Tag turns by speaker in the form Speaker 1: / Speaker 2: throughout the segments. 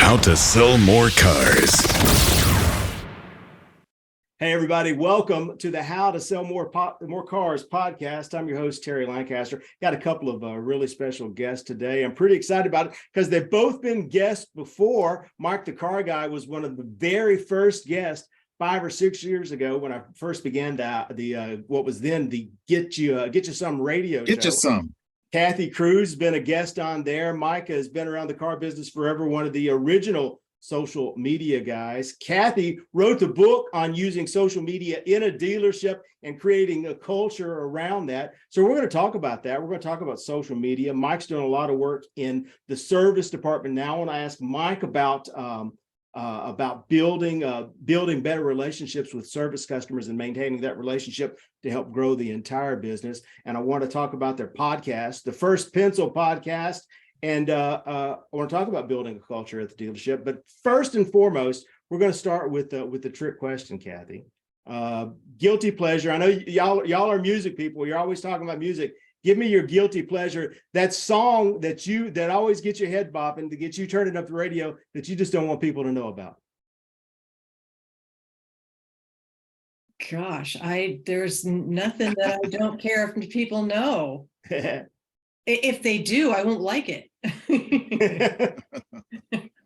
Speaker 1: How to sell more cars.
Speaker 2: Hey, everybody. Welcome to the How to Sell More Cars podcast. I'm your host, Terry Lancaster. Got a couple of really special guests today. I'm pretty excited about it because they've both been guests before. Mark, TheCarGuy, was one of the very first guests 5 or 6 years ago when I first began what was then the Get You Some radio show.
Speaker 3: Get You Some.
Speaker 2: Kathi, Kruse has been a guest on there. Micah has been around the car business forever, one of the original social media guys. Kathi wrote the book on using social media in a dealership and creating a culture around that. So we're going to talk about that. We're going to talk about social media. Mike's doing a lot of work in the service department now. I want to ask Mike about building better relationships with service customers and maintaining that relationship to help grow the entire business. And I want to talk about their podcast, the First Pencil podcast. And I want to talk about building a culture at the dealership. But first and foremost, we're going to start with the trick question, Kathi. Guilty pleasure. I know y'all are music people. You're always talking about music. Give me your guilty pleasure. That song that always gets your head bopping, to get you turning up the radio, that you just don't want people to know about.
Speaker 4: Gosh, there's nothing that I don't care if people know. If they do, I won't like it.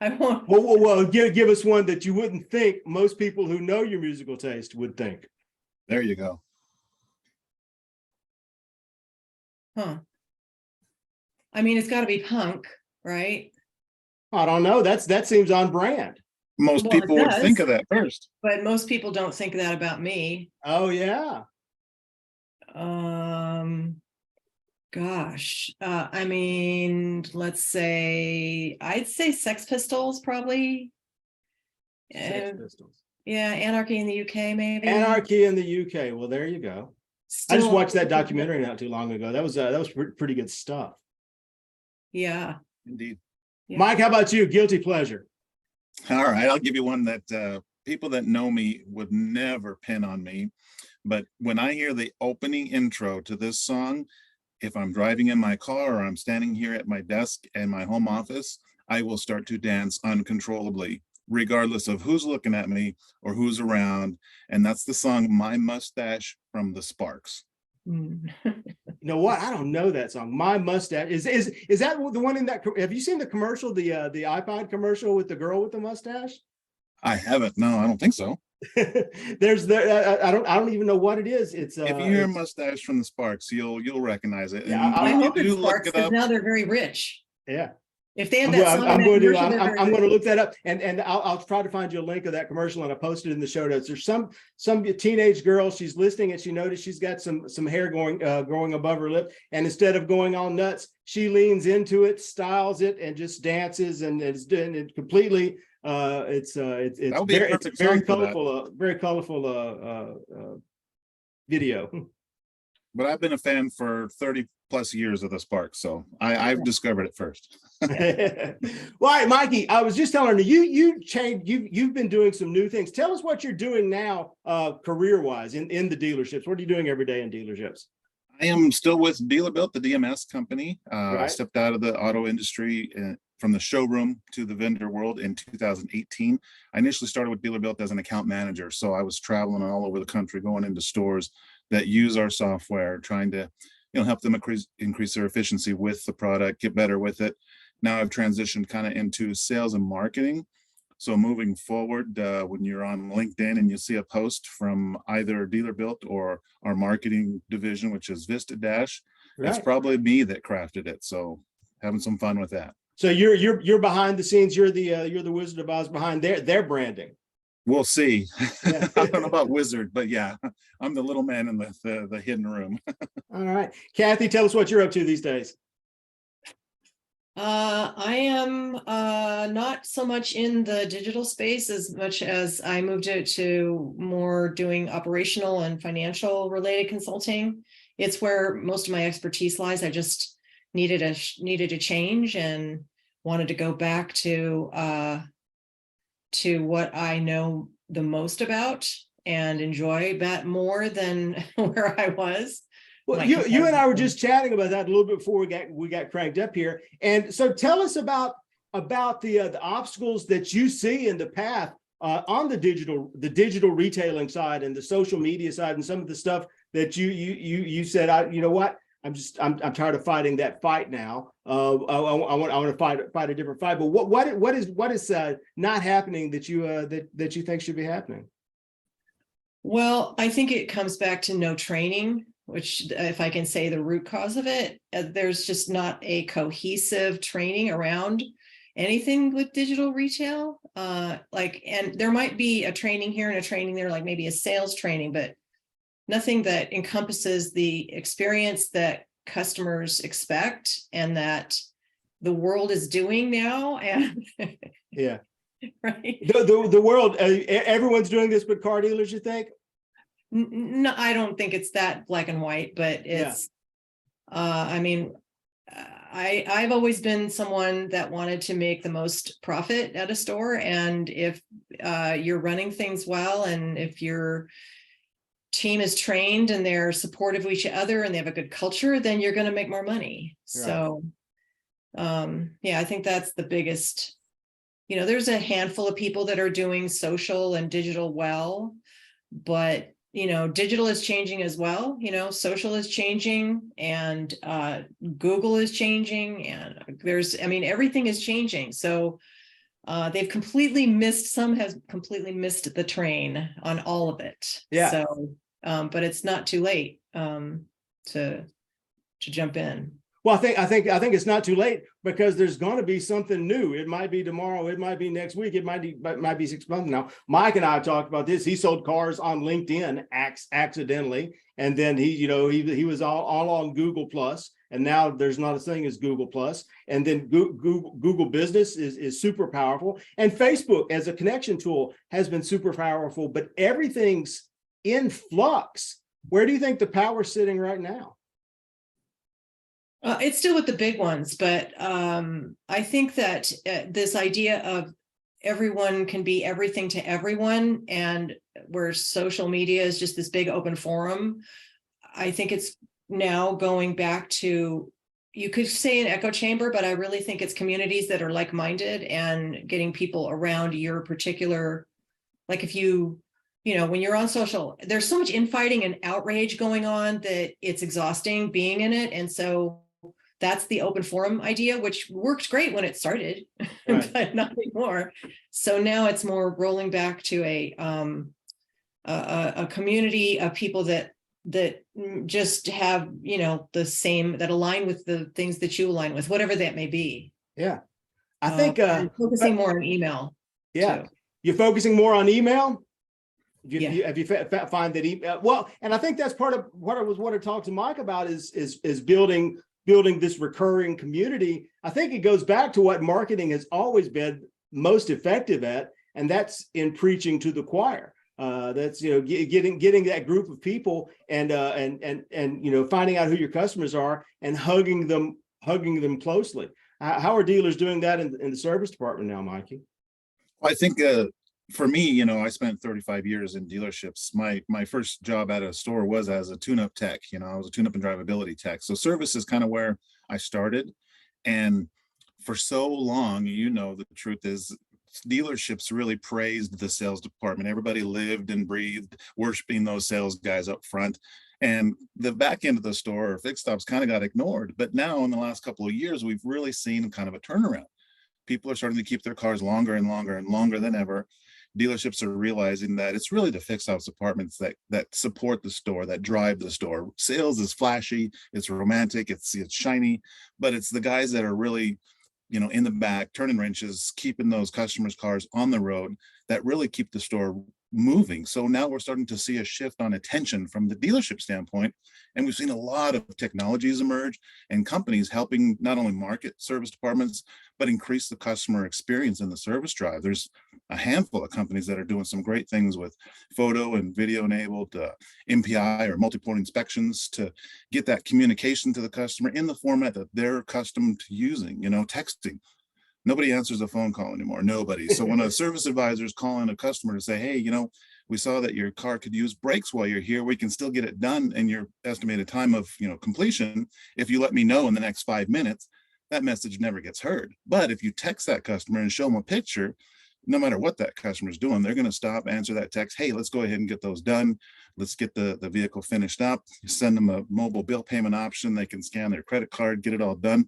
Speaker 4: I won't.
Speaker 2: Well, give us one that you wouldn't think most people who know your musical taste would think.
Speaker 3: There you go.
Speaker 4: Huh. I mean, it's got to be punk, right?
Speaker 2: I don't know. That seems on brand.
Speaker 3: Most people would think of that first.
Speaker 4: But most people don't think that about me.
Speaker 2: Oh, yeah.
Speaker 4: Gosh, I mean, I'd say Sex Pistols, probably.
Speaker 2: Sex Pistols.
Speaker 4: Yeah, Anarchy in the UK, maybe.
Speaker 2: Anarchy in the UK. Well, there you go. I just watched that documentary not too long ago. That was pretty good stuff.
Speaker 4: Yeah.
Speaker 3: Indeed.
Speaker 4: Yeah.
Speaker 2: Mike, how about you? Guilty pleasure.
Speaker 3: All right, I'll give you one that people that know me would never pin on me. But when I hear the opening intro to this song, if I'm driving in my car or I'm standing here at my desk in my home office, I will start to dance uncontrollably, regardless of who's looking at me or who's around. And that's the song My Mustache from the Sparks.
Speaker 2: You know what? I don't know that song. My Mustache. Is that the one in that? Have you seen the commercial, the iPod commercial with the girl with the mustache?
Speaker 3: I haven't. No, I don't think so.
Speaker 2: I don't even know what it is. It's
Speaker 3: if you hear Mustache from the Sparks, you'll recognize it.
Speaker 4: Yeah, I hope it's Sparks because now they're very rich.
Speaker 2: Yeah.
Speaker 4: If they had that song,
Speaker 2: I'm going to look that up, and I'll try to find you a link of that commercial, and I'll post it in the show notes. There's some teenage girl, she's listening, and she noticed she's got some hair growing above her lip, and instead of going all nuts, she leans into it, styles it, and just dances, and it's doing it completely. It's very colorful video.
Speaker 3: But I've been a fan for 30 plus years of the Sparks, so I've discovered it first.
Speaker 2: Well, all right, Mikey, I was just telling you, you've been doing some new things. Tell us what you're doing now, career-wise in the dealerships. What are you doing every day in dealerships?
Speaker 3: I am still with Dealerbuilt, the DMS company.
Speaker 2: Right.
Speaker 3: I stepped out of the auto industry from the showroom to the vendor world in 2018. I initially started with Dealerbuilt as an account manager, so I was traveling all over the country, going into stores that use our software, trying to help them increase their efficiency with the product, get better with it. Now I've transitioned kind of into sales and marketing. So moving forward, when you're on LinkedIn and you see a post from either Dealerbuilt or our marketing division, which is Vista Dash,
Speaker 2: right,
Speaker 3: it's probably me that crafted it. So having some fun with that.
Speaker 2: So you're behind the scenes. You're the Wizard of Oz behind their branding.
Speaker 3: We'll see.
Speaker 2: Yeah.
Speaker 3: I don't know about wizard, but yeah, I'm the little man in the hidden room.
Speaker 2: All right, Kathi, tell us what you're up to these days.
Speaker 4: I am not so much in the digital space as much as I moved it to more doing operational and financial related consulting. It's where most of my expertise lies. I just needed a change and wanted to go back to what I know the most about and enjoy that more than where I was.
Speaker 2: Well, you and I were just chatting about that a little bit before we got cranked up here. And so tell us about about the obstacles that you see in the path on the digital retailing side and the social media side, and some of the stuff that you said, you know what, I'm tired of fighting that fight now. I want to fight a different fight. But what is not happening that you think should be happening?
Speaker 4: Well, I think it comes back to no training, which, if I can say the root cause of it, there's just not a cohesive training around anything with digital retail. And there might be a training here and a training there, like maybe a sales training, but nothing that encompasses the experience that customers expect and that the world is doing now. And
Speaker 2: yeah.
Speaker 4: Right.
Speaker 2: The world, everyone's doing this, but car dealers, you think?
Speaker 4: No, I don't think it's that black and white, but it's, I mean, I've always been someone that wanted to make the most profit at a store. And if you're running things well, and if your team is trained and they're supportive of each other and they have a good culture, then you're going to make more money. Right. So, yeah, I think that's the biggest. You know, there's a handful of people that are doing social and digital well, but, you know, digital is changing as well. You know, social is changing, and Google is changing, and everything is changing. So they've completely missed, some has completely missed the train on all of it.
Speaker 2: Yeah.
Speaker 4: So, but it's not too late to jump in.
Speaker 2: Well, I think it's not too late, because there's going to be something new. It might be tomorrow. It might be next week. It might be 6 months now. Mike and I talked about this. He sold cars on LinkedIn accidentally, and then he was all on Google Plus, and now there's not a thing as Google Plus. And then Google Business is super powerful, and Facebook as a connection tool has been super powerful. But everything's in flux. Where do you think the power's sitting right now?
Speaker 4: It's still with the big ones, but I think that this idea of everyone can be everything to everyone, and where social media is just this big open forum, I think it's now going back to, you could say an echo chamber, but I really think it's communities that are like-minded and getting people around your particular, like if you know, when you're on social, there's so much infighting and outrage going on that it's exhausting being in it. And so that's the open forum idea, which worked great when it started, right. But not anymore. So now it's more rolling back to a community of people that just have, you know, the same, that align with the things that you align with, whatever that may be.
Speaker 2: Yeah, I think
Speaker 4: focusing more on email.
Speaker 2: Yeah, too. You're focusing more on email. Have you find that email? Well, and I think that's part of what I talked to Mike about is building this recurring community. I think it goes back to what marketing has always been most effective at, and that's in preaching to the choir. That's, you know, getting that group of people and you know, finding out who your customers are and hugging them closely. How are dealers doing that in the service department now, Mikey?
Speaker 3: I think for me, you know, I spent 35 years in dealerships. My first job at a store was as a tune-up tech. You know, I was a tune-up and drivability tech. So service is kind of where I started. And for so long, you know, the truth is dealerships really praised the sales department. Everybody lived and breathed worshiping those sales guys up front. And the back end of the store, fixed stops, kind of got ignored. But now in the last couple of years, we've really seen kind of a turnaround. People are starting to keep their cars longer and longer and longer than ever. Dealerships are realizing that it's really the fixed ops departments that support the store, that drive the store. Sales is flashy, it's romantic, it's shiny, but it's the guys that are really, you know, in the back, turning wrenches, keeping those customers' cars on the road, that really keep the store moving. So now we're starting to see a shift on attention from the dealership standpoint. And we've seen a lot of technologies emerge and companies helping not only market service departments, but increase the customer experience in the service drive. There's a handful of companies that are doing some great things with photo and video enabled MPI or multi-point inspections to get that communication to the customer in the format that they're accustomed to using, you know, texting. Nobody answers a phone call anymore, nobody. So when a service advisor is calling a customer to say, hey, you know, we saw that your car could use brakes while you're here, we can still get it done in your estimated time of, you know, completion if you let me know in the next 5 minutes. that message never gets heard. But if you text that customer and show them a picture, no matter what that customer is doing, they're going to stop, answer that text. Hey, let's go ahead and get those done. Let's get the vehicle finished up. Send them a mobile bill payment option. They can scan their credit card, get it all done.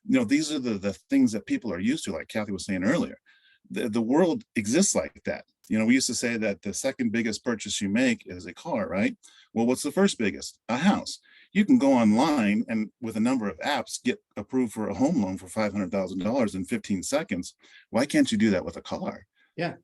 Speaker 3: These are the things that people are used to, like Kathi was saying earlier. The world exists like that. We used to say that the second biggest purchase you make is a car, right? Well, what's the first biggest? A house. You can go online and with a number of apps get approved for a home loan for $500,000 in 15 seconds. Why can't you do that with a car?
Speaker 2: Yeah.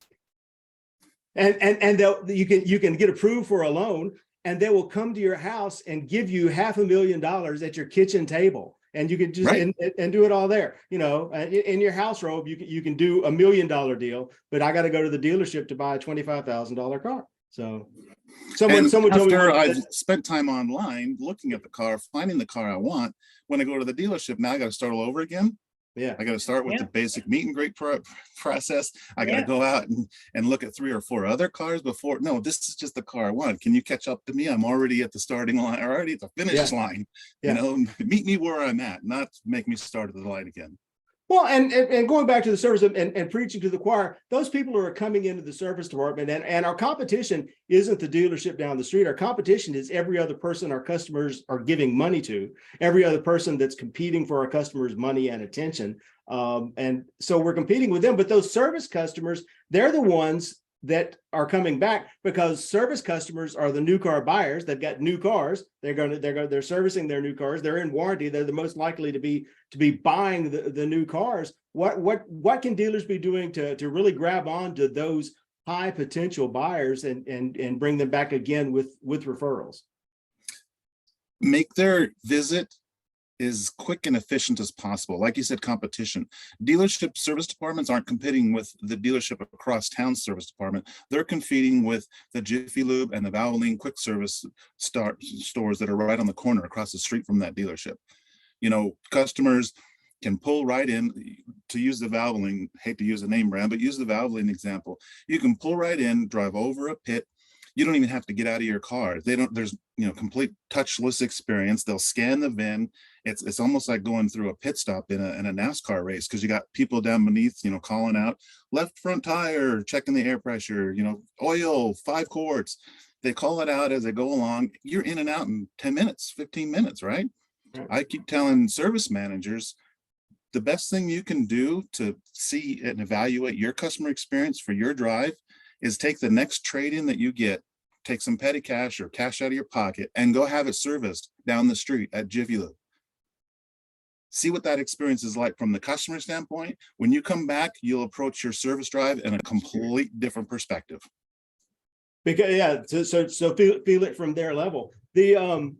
Speaker 2: And you can get approved for a loan, and they will come to your house and give you $500,000 at your kitchen table. And you can just and do it all there. In your house robe, you can do $1 million deal, but I got to go to the dealership to buy a $25,000 car. So someone told me
Speaker 3: I've spent time online looking at the car, finding the car I want. When I go to the dealership, now I got to start all over again. Yeah, I got to start with the basic meet and greet process. I got to go out and look at 3 or 4 other cars before. No, this is just the car I want. Can you catch up to me? I'm already at the starting line, already at the finish line. Meet me where I'm at, not make me start at the line again.
Speaker 2: Well, and going back to the service and preaching to the choir, those people who are coming into the service department, and our competition isn't the dealership down the street. Our competition is every other person our customers are giving money to, every other person that's competing for our customers' money and attention. And so we're competing with them, but those service customers, they're the ones that are coming back, because service customers are the new car buyers. They've got new cars. They're servicing their new cars. They're in warranty. They're the most likely to be buying the new cars. What can dealers be doing to really grab on to those high potential buyers and bring them back again with referrals?
Speaker 3: Make their visit as quick and efficient as possible. Like you said, competition. Dealership service departments aren't competing with the dealership across town service department. They're competing with the Jiffy Lube and the Valvoline quick service stores that are right on the corner across the street from that dealership. Customers can pull right in. To use the Valvoline, hate to use a name brand, but use the Valvoline example. You can pull right in, drive over a pit. You don't even have to get out of your car. There's complete touchless experience. They'll scan the VIN. It's almost like going through a pit stop in a NASCAR race, because you got people down beneath, calling out left front tire, checking the air pressure, oil, 5 quarts. They call it out as they go along. You're in and out in 10 minutes, 15 minutes, right? I keep telling service managers, the best thing you can do to see and evaluate your customer experience for your drive is take the next trade-in that you get, take some petty cash or cash out of your pocket, and go have it serviced down the street at Jiffy Lube. See what that experience is like from the customer standpoint. When you come back, you'll approach your service drive in a complete different perspective.
Speaker 2: Because so feel it from their level. Kathi,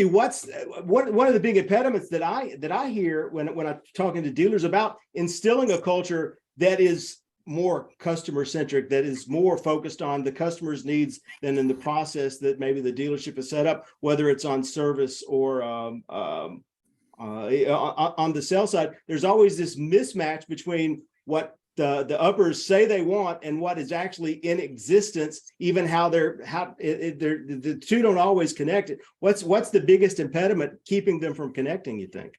Speaker 2: one of the big impediments that I hear when I'm talking to dealers about instilling a culture that is more customer centric, that is more focused on the customer's needs than in the process that maybe the dealership is set up, whether it's on service or on the sales side. There's always this mismatch between what the uppers say they want and what is actually in existence, even the two don't always connect. What's the biggest impediment keeping them from connecting, you think?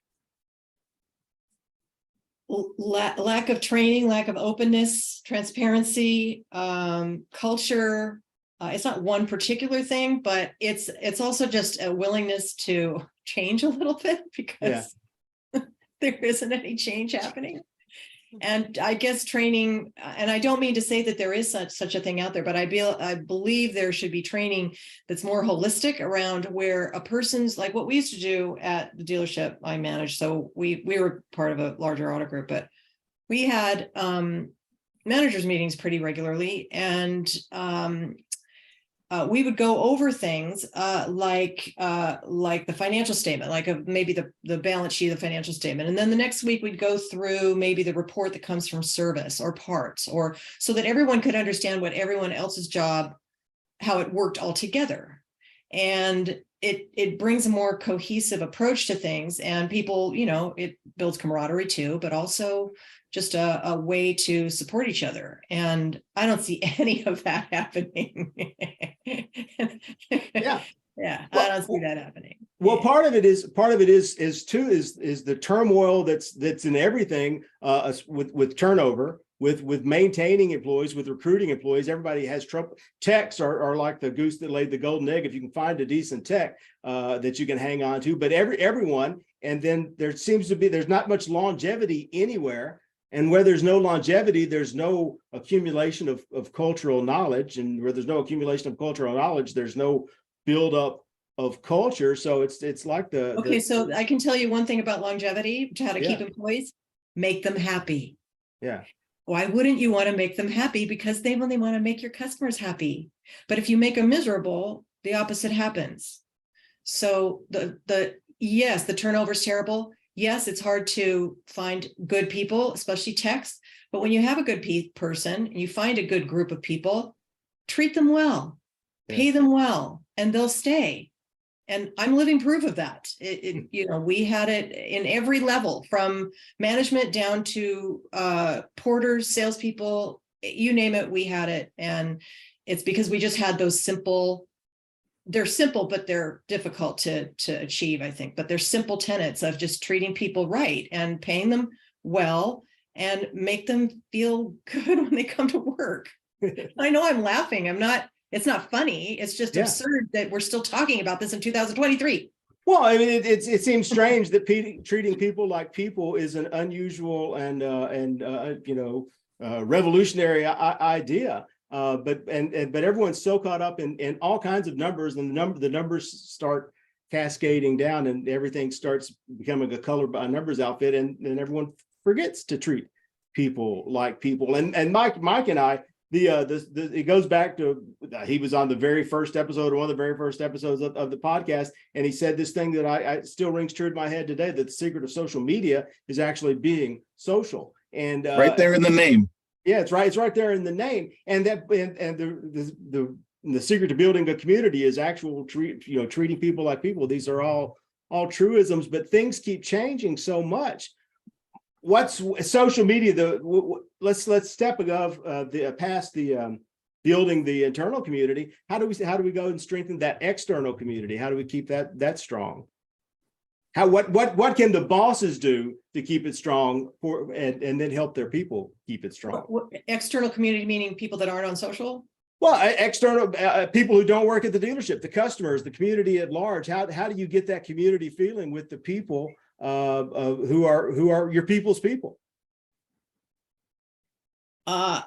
Speaker 4: Lack of training, lack of openness, transparency, culture. It's not one particular thing, but it's also just a willingness to change a little bit, because there isn't any change happening. And I guess training, and I don't mean to say that there is such a thing out there, but I believe there should be training that's more holistic around where a person's, like what we used to do at the dealership I managed. So we were part of a larger auto group, but we had managers meetings pretty regularly, and we would go over things like the financial statement, like maybe the balance sheet of the financial statement. And then the next week we'd go through maybe the report that comes from service or parts, or so that everyone could understand what everyone else's job, how it worked all together. And it brings a more cohesive approach to things, and people, it builds camaraderie too, but also just a way to support each other. And I don't see any of that happening. Yeah, I
Speaker 2: Well,
Speaker 4: don't see that happening.
Speaker 2: Well,
Speaker 4: Yeah.
Speaker 2: part of it is the turmoil that's in everything, with turnover, with maintaining employees, with recruiting employees. Everybody has trouble. Techs are like the goose that laid the golden egg. If you can find a decent tech that you can hang on to, but everyone, and then there's not much longevity anywhere. And where there's no longevity, there's no accumulation of cultural knowledge, and where there's no accumulation of cultural knowledge, there's no buildup of culture. So it's like
Speaker 4: Okay, so I can tell you one thing about longevity, how to keep
Speaker 2: Yeah.
Speaker 4: employees, make them happy.
Speaker 2: yeah.
Speaker 4: Why wouldn't you want to make them happy? Because they only want to make your customers happy. But if you make them miserable, the opposite happens. So yes, the turnover is terrible. Yes, it's hard to find good people, especially techs. But when you have a good person and you find a good group of people, treat them well, pay them well, and they'll stay. And I'm living proof of that. We had it in every level, from management down to porters, salespeople, you name it, we had it. And it's because we just had those simple, they're simple, but they're difficult to achieve, I think. But they're simple tenets of just treating people right and paying them well and make them feel good when they come to work. I know I'm laughing. It's not funny. It's just absurd that we're still talking about this in 2023.
Speaker 2: Well, I mean, it seems strange that treating people like people is an unusual and revolutionary idea. But everyone's so caught up in all kinds of numbers, and the numbers start cascading down, and everything starts becoming a color by numbers outfit, and everyone forgets to treat people like people. And Mike and I. It goes back to, he was on the very first episode, or one of the very first episodes of the podcast, and he said this thing that I still rings true in my head today, that the secret of social media is actually being social. And
Speaker 3: right there in the name.
Speaker 2: Yeah, it's right there in the name. And the secret to building a community is actual treating people like people. These are all truisms, but things keep changing so much. What's social media? Let's step above past the building the internal community. How do we go and strengthen that external community? How do we keep that strong? What can the bosses do to keep it strong and then help their people keep it strong?
Speaker 4: External community meaning people that aren't on social?
Speaker 2: Well, external people who don't work at the dealership, the customers, the community at large. How do you get that community feeling with the people who are your people's people?
Speaker 4: I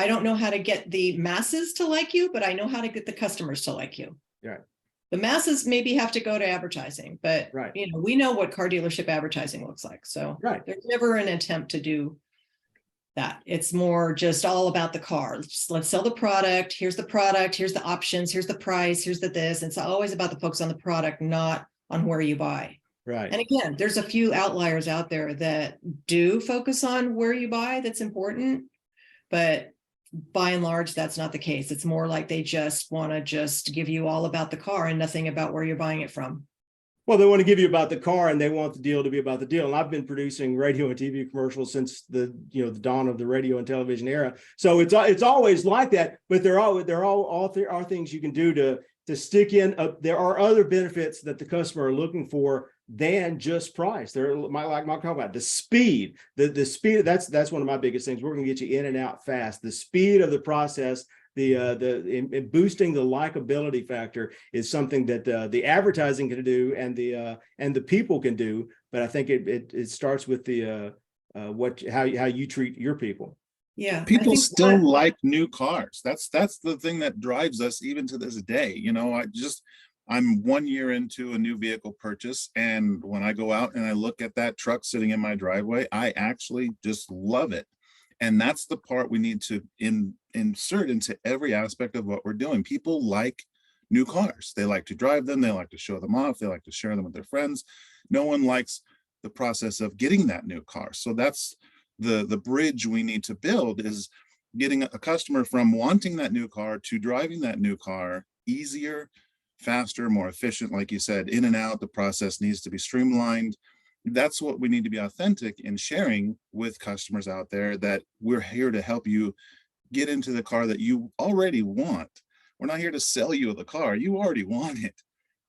Speaker 4: don't know how to get the masses to like you, but I know how to get the customers to like you.
Speaker 2: Right.
Speaker 4: The masses maybe have to go to advertising, but
Speaker 2: right.
Speaker 4: We know what car dealership advertising looks like. So there's never an attempt to do that. It's more just all about the car. Let's sell the product. Here's the options, here's the price, here's the this. It's always about the focus on the product, not on where you buy.
Speaker 2: Right.
Speaker 4: And again, there's a few outliers out there that do focus on where you buy. That's important. But by and large, that's not the case. It's more like they just want to just give you all about the car and nothing about where you're buying it from.
Speaker 2: Well, they want to give you about the car, and they want the deal to be about the deal. And I've been producing radio and TV commercials since the dawn of the radio and television era. So it's always like that. But there are things you can do to stick in. There are other benefits that the customer are looking for than just price. They're like Mike talking about the speed. The speed. That's one of my biggest things. We're going to get you in and out fast. The speed of the process. The boosting the likability factor is something that the advertising can do and the people can do, but I think it starts with how you treat your people.
Speaker 4: Yeah,
Speaker 3: people still like new cars. That's the thing that drives us even to this day. I'm 1 year into a new vehicle purchase, and when I go out and I look at that truck sitting in my driveway, I actually just love it. And that's the part we need to insert into every aspect of what we're doing. People like new cars. They like to drive them. They like to show them off. They like to share them with their friends. No one likes the process of getting that new car. So that's the bridge we need to build, is getting a customer from wanting that new car to driving that new car easier, faster, more efficient. Like you said, in and out, the process needs to be streamlined. That's what we need to be authentic in sharing with customers out there, that we're here to help you get into the car that you already want. We're not here to sell you the car. You already want it.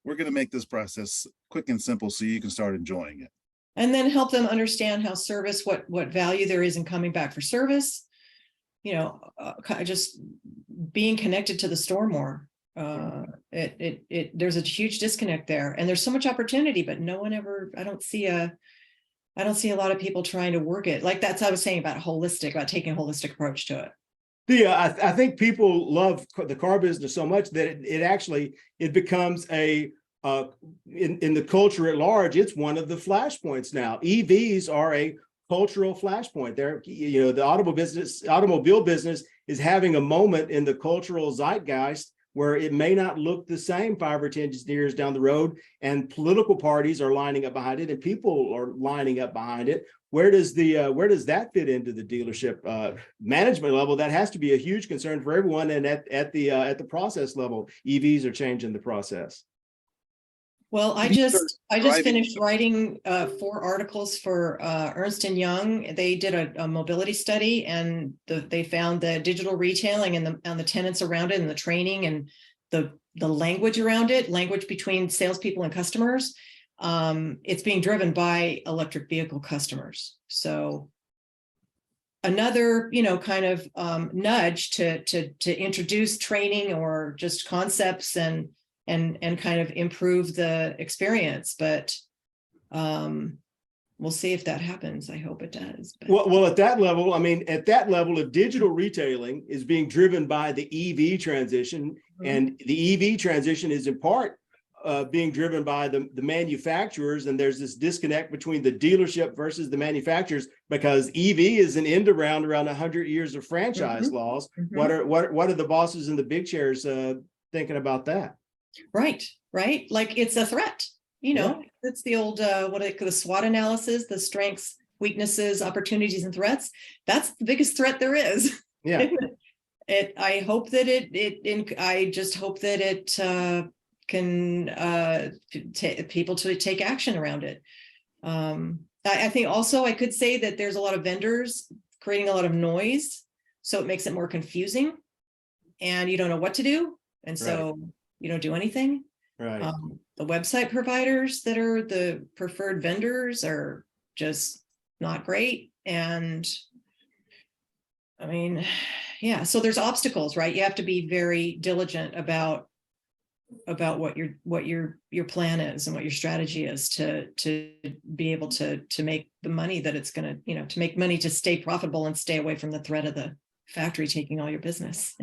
Speaker 3: We're going to make this process quick and simple so you can start enjoying it.
Speaker 4: And then help them understand how service, what value there is in coming back for service. Just being connected to the store more. There's a huge disconnect there, and there's so much opportunity, but no one ever. I don't see a lot of people trying to work it. Like that's what I was saying about taking a holistic approach to it.
Speaker 2: Yeah, I think people love the car business so much that it becomes in the culture at large. It's one of the flashpoints now. EVs are a cultural flashpoint. The automobile business is having a moment in the cultural zeitgeist where it may not look the same 5 or 10 years down the road, and political parties are lining up behind it, and people are lining up behind it. Where does that fit into the dealership management level? That has to be a huge concern for everyone. And at the process level, EVs are changing the process.
Speaker 4: Well, I just finished writing 4 articles for Ernst & Young. They did a mobility study, and they found the digital retailing and the tenants around it, and the training and the language around it, language between salespeople and customers. It's being driven by electric vehicle customers. So another, kind of nudge to introduce training or just concepts and kind of improve the experience. But we'll see if that happens. I hope it does. But.
Speaker 2: Well, at that level, if digital retailing is being driven by the EV transition, and the EV transition is in part being driven by the manufacturers, and there's this disconnect between the dealership versus the manufacturers, because EV is an end around 100 years of franchise laws. What are the bosses in the big chairs thinking about that?
Speaker 4: Right. Like it's a threat. It's the old the SWOT analysis, the strengths, weaknesses, opportunities, and threats. That's the biggest threat there is.
Speaker 2: Yeah.
Speaker 4: I hope that I just hope that it can people to take action around it. I think also I could say that there's a lot of vendors creating a lot of noise, so it makes it more confusing, and you don't know what to do, and so you don't do anything.
Speaker 2: Right.
Speaker 4: The website providers that are the preferred vendors are just not great, and I mean, yeah. So there's obstacles, right? You have to be very diligent about what your plan is and what your strategy is to be able to make the money that it's going to, to make money, to stay profitable and stay away from the threat of the factory taking all your business.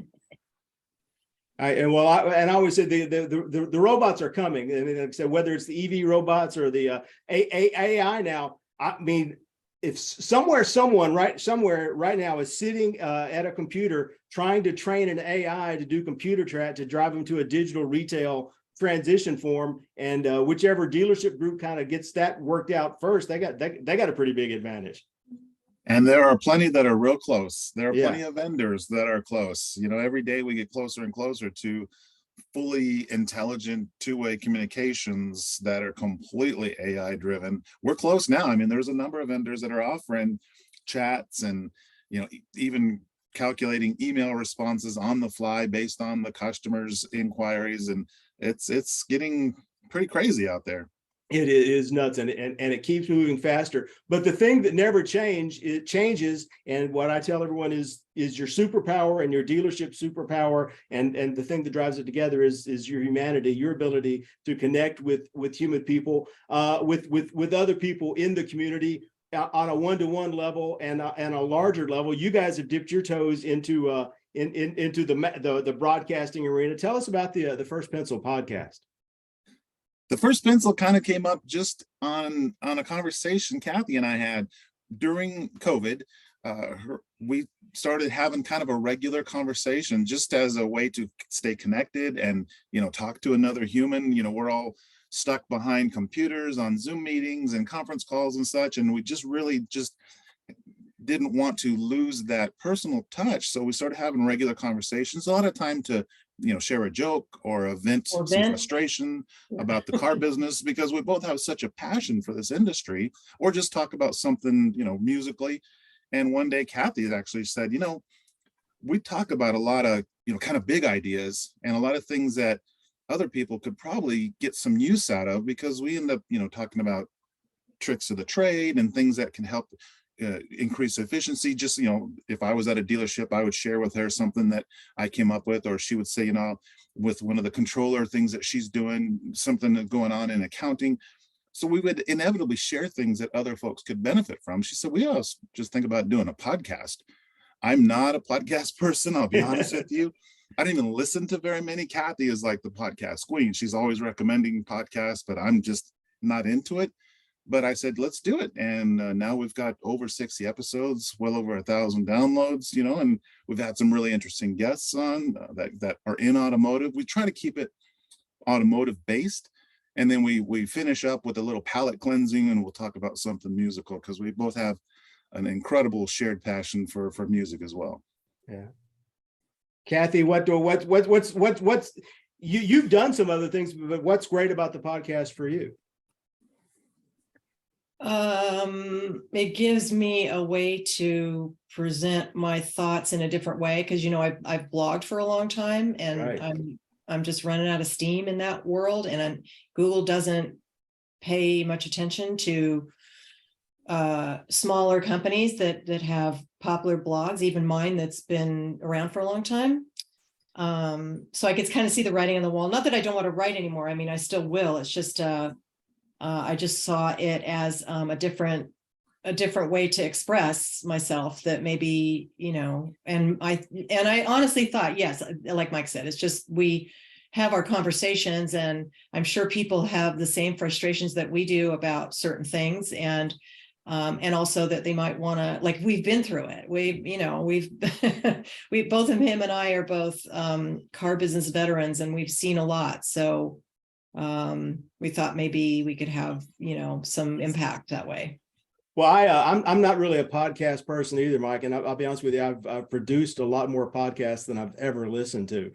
Speaker 2: I always say the robots are coming, and like I said, whether it's the EV robots or the AI now. I mean, if someone right now is sitting at a computer trying to train an AI to do computer chat to drive them to a digital retail transition form, and whichever dealership group kind of gets that worked out first, they got a pretty big advantage.
Speaker 3: And there are plenty that are real close. There are plenty of vendors that are close. Every day we get closer and closer to fully intelligent two-way communications that are completely AI driven. We're close now. I mean, there's a number of vendors that are offering chats and, even calculating email responses on the fly based on the customer's inquiries. And it's getting pretty crazy out there.
Speaker 2: It is nuts, and it keeps moving faster. But the thing that never changes. And what I tell everyone is your superpower and your dealership superpower, and the thing that drives it together is your humanity, your ability to connect with human people, with other people in the community on a one-to-one level and a larger level. You guys have dipped your toes into the broadcasting arena. Tell us about the First Pencil podcast.
Speaker 3: The First Pencil kind of came up just on a conversation Kathi and I had during COVID. We started having kind of a regular conversation just as a way to stay connected and, talk to another human. We're all stuck behind computers on Zoom meetings and conference calls and such. And we just really didn't want to lose that personal touch. So we started having regular conversations, a lot of time to share a joke or vent some frustration about the car business, because we both have such a passion for this industry, or just talk about something, musically. And one day Kathi actually said, we talk about a lot of, kind of big ideas and a lot of things that other people could probably get some use out of, because we end up, talking about tricks of the trade and things that can help increase efficiency. Just, if I was at a dealership, I would share with her something that I came up with, or she would say, with one of the controller things that she's doing, something that's going on in accounting. So we would inevitably share things that other folks could benefit from. She said, we also just think about doing a podcast. I'm not a podcast person, I'll be honest with you. I don't even listen to very many. Kathi is like the podcast queen. She's always recommending podcasts, but I'm just not into it. But I said, let's do it. And now we've got over 60 episodes, well over 1,000 downloads, and we've had some really interesting guests on that are in automotive. We try to keep it automotive based. And then we finish up with a little palate cleansing, and we'll talk about something musical, because we both have an incredible shared passion for music as well.
Speaker 2: Yeah. Kathi, what's you've done some other things, but what's great about the podcast for you?
Speaker 4: It gives me a way to present my thoughts in a different way, because I've blogged for a long time, and
Speaker 2: Right.
Speaker 4: I'm just running out of steam in that world, and Google doesn't pay much attention to smaller companies that have popular blogs, even mine that's been around for a long time. So I could kind of see the writing on the wall. Not that I don't want to write anymore. I mean, I still will. It's just I just saw it as a different way to express myself, that maybe, and I honestly thought, yes, like Mike said, it's just, we have our conversations, and I'm sure people have the same frustrations that we do about certain things. And also that they might want to, like, we've been through it. We've we both of him and I are both car business veterans, and we've seen a lot. So we thought maybe we could have, some impact that way.
Speaker 2: Well, I'm not really a podcast person either, Mike, and I'll be honest with you, I've produced a lot more podcasts than I've ever listened to.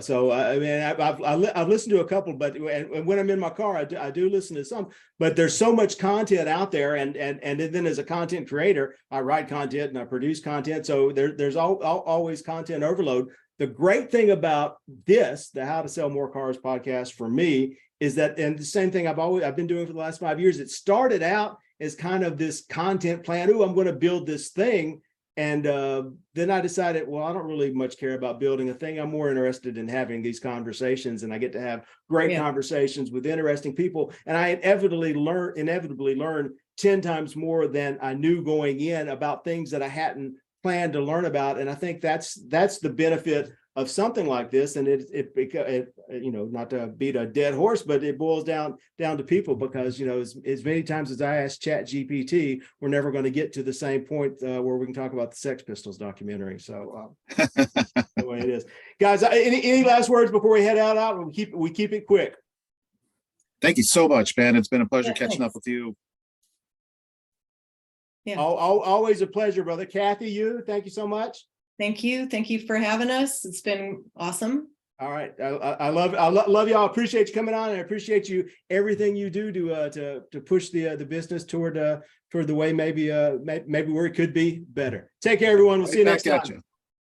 Speaker 2: So I mean, I've listened to a couple, but when I'm in my car, I do listen to some. But there's so much content out there, and then as a content creator, I write content and I produce content. So there's always content overload. The great thing about this, the How to Sell More Cars podcast for me, is that, and the same thing I've been doing for the last 5 years. It started out as kind of this content plan. I'm going to build this thing. And then I decided, well, I don't really much care about building a thing. I'm more interested in having these conversations, and I get to have great conversations with interesting people. And I inevitably learn 10 times more than I knew going in about things that I hadn't planned to learn about. And I think that's the benefit of something like this. And it not to beat a dead horse, but it boils down to people, because, as many times as I asked ChatGPT, we're never going to get to the same point where we can talk about the Sex Pistols documentary. So the way it is. Guys, any last words before we head out? We keep it quick.
Speaker 3: Thank you so much, man. It's been a pleasure catching up with you.
Speaker 4: Yeah.
Speaker 2: Always a pleasure, brother. Kathi, thank you so much.
Speaker 4: Thank you for having us. It's been awesome.
Speaker 2: All right, I love y'all. Appreciate you coming on, and I appreciate you everything you do to push the business toward the way maybe where it could be better. Take care, everyone. We'll see you next time.